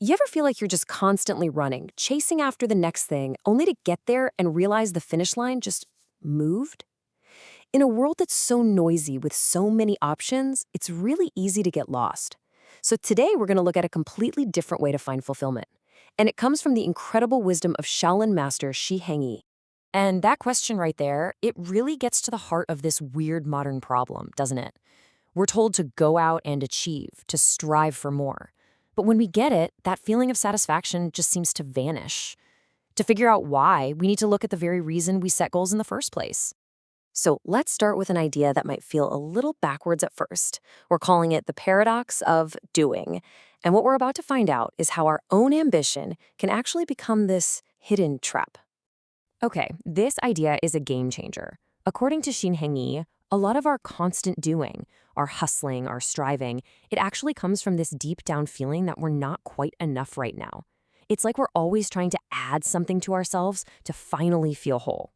You ever feel like you're just constantly running, chasing after the next thing, only to get there and realize the finish line just moved? In a world that's so noisy with so many options, it's really easy to get lost. So today we're going to look at a completely different way to find fulfillment. And it comes from the incredible wisdom of Shaolin master Shi Hengyi. And that question right there, it really gets to the heart of this weird modern problem, doesn't it? We're told to go out and achieve, to strive for more. But when we get it, that feeling of satisfaction just seems to vanish. To figure out why, we need to look at the very reason we set goals in the first place. So let's start with an idea that might feel a little backwards at first. We're calling it the paradox of doing. And what we're about to find out is how our own ambition can actually become this hidden trap. Okay, this idea is a game changer. According to Shi Hengyi, a lot of our constant doing, our hustling, our striving, it actually comes from this deep down feeling that we're not quite enough right now. It's like we're always trying to add something to ourselves to finally feel whole.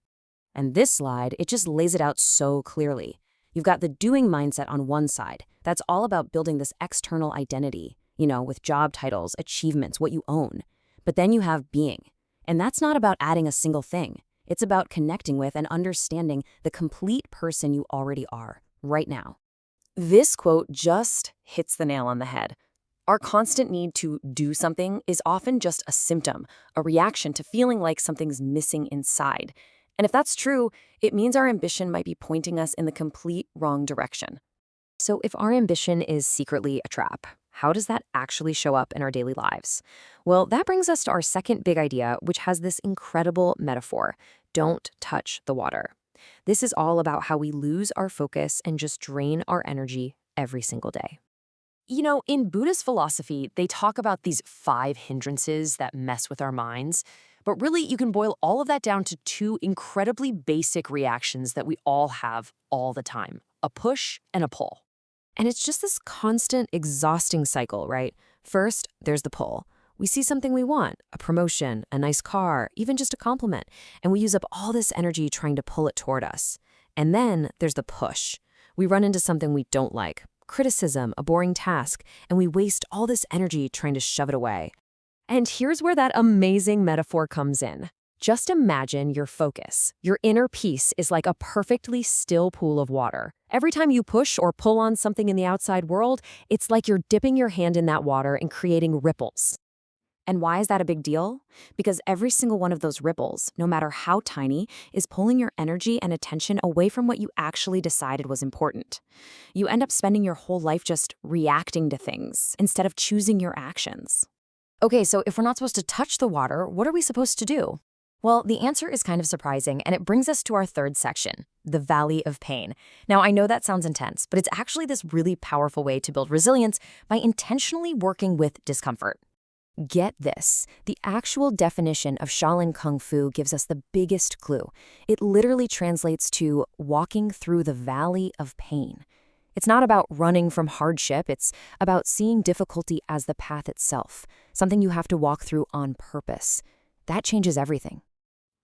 And this slide, it just lays it out so clearly. You've got the doing mindset on one side. That's all about building this external identity, with job titles, achievements, what you own. But then you have being. And that's not about adding a single thing. It's about connecting with and understanding the complete person you already are, right now. This quote just hits the nail on the head. Our constant need to do something is often just a symptom, a reaction to feeling like something's missing inside. And if that's true, it means our ambition might be pointing us in the complete wrong direction. So if our ambition is secretly a trap, how does that actually show up in our daily lives? Well, that brings us to our second big idea, which has this incredible metaphor: don't touch the water. This is all about how we lose our focus and just drain our energy every single day. In Buddhist philosophy, they talk about these 5 hindrances that mess with our minds. But really, you can boil all of that down to 2 incredibly basic reactions that we all have all the time: a push and a pull. And it's just this constant, exhausting cycle, right? First, there's the pull. We see something we want, a promotion, a nice car, even just a compliment, and we use up all this energy trying to pull it toward us. And then there's the push. We run into something we don't like, criticism, a boring task, and we waste all this energy trying to shove it away. And here's where that amazing metaphor comes in. Just imagine your focus. Your inner peace is like a perfectly still pool of water. Every time you push or pull on something in the outside world, it's like you're dipping your hand in that water and creating ripples. And why is that a big deal? Because every single one of those ripples, no matter how tiny, is pulling your energy and attention away from what you actually decided was important. You end up spending your whole life just reacting to things instead of choosing your actions. Okay, so if we're not supposed to touch the water, what are we supposed to do? Well, the answer is kind of surprising, and it brings us to our third section, the Valley of Pain. Now, I know that sounds intense, but it's actually this really powerful way to build resilience by intentionally working with discomfort. Get this, the actual definition of Shaolin Kung Fu gives us the biggest clue. It literally translates to walking through the Valley of Pain. It's not about running from hardship, it's about seeing difficulty as the path itself, something you have to walk through on purpose. That changes everything.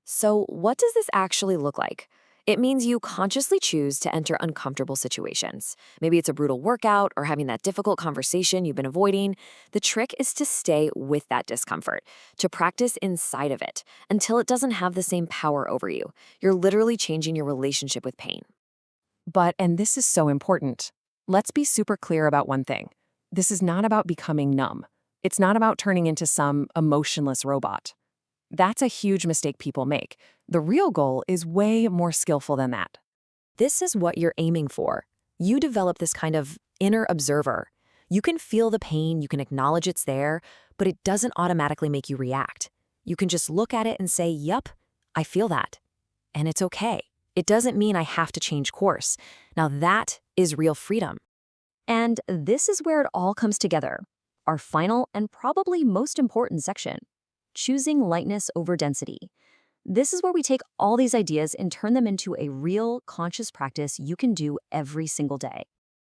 So what does this actually look like? It means you consciously choose to enter uncomfortable situations. Maybe it's a brutal workout or having that difficult conversation you've been avoiding. The trick is to stay with that discomfort, to practice inside of it until it doesn't have the same power over you. You're literally changing your relationship with pain. But, and this is so important, let's be super clear about one thing. This is not about becoming numb. It's not about turning into some emotionless robot. That's a huge mistake people make. The real goal is way more skillful than that. This is what you're aiming for. You develop this kind of inner observer. You can feel the pain, you can acknowledge it's there, but it doesn't automatically make you react. You can just look at it and say, yup, I feel that. And it's okay. It doesn't mean I have to change course. Now that is real freedom. And this is where it all comes together. Our final and probably most important section: choosing lightness over density. This is where we take all these ideas and turn them into a real, conscious practice you can do every single day.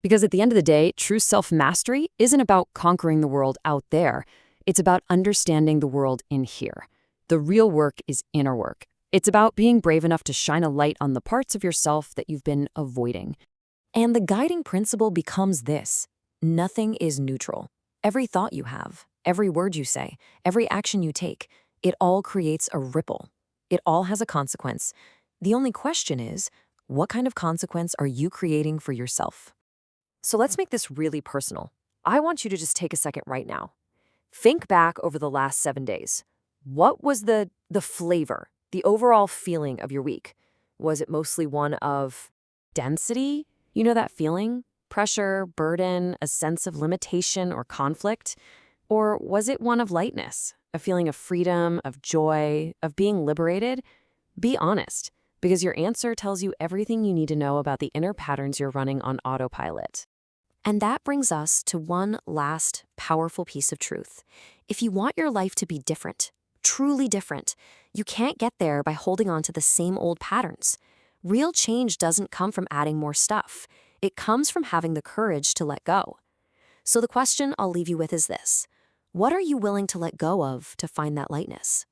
Because at the end of the day, true self-mastery isn't about conquering the world out there. It's about understanding the world in here. The real work is inner work. It's about being brave enough to shine a light on the parts of yourself that you've been avoiding. And the guiding principle becomes this: nothing is neutral. Every thought you have, Every word you say, every action you take, it all creates a ripple. It all has a consequence. The only question is, what kind of consequence are you creating for yourself? So let's make this really personal. I want you to just take a second right now. Think back over the last 7 days. What was the flavor, the overall feeling of your week? Was it mostly one of density? You know that feeling? Pressure, burden, a sense of limitation or conflict? Or was it one of lightness, a feeling of freedom, of joy, of being liberated? Be honest, because your answer tells you everything you need to know about the inner patterns you're running on autopilot. And that brings us to one last powerful piece of truth. If you want your life to be different, truly different, you can't get there by holding on to the same old patterns. Real change doesn't come from adding more stuff. It comes from having the courage to let go. So the question I'll leave you with is this: what are you willing to let go of to find that lightness?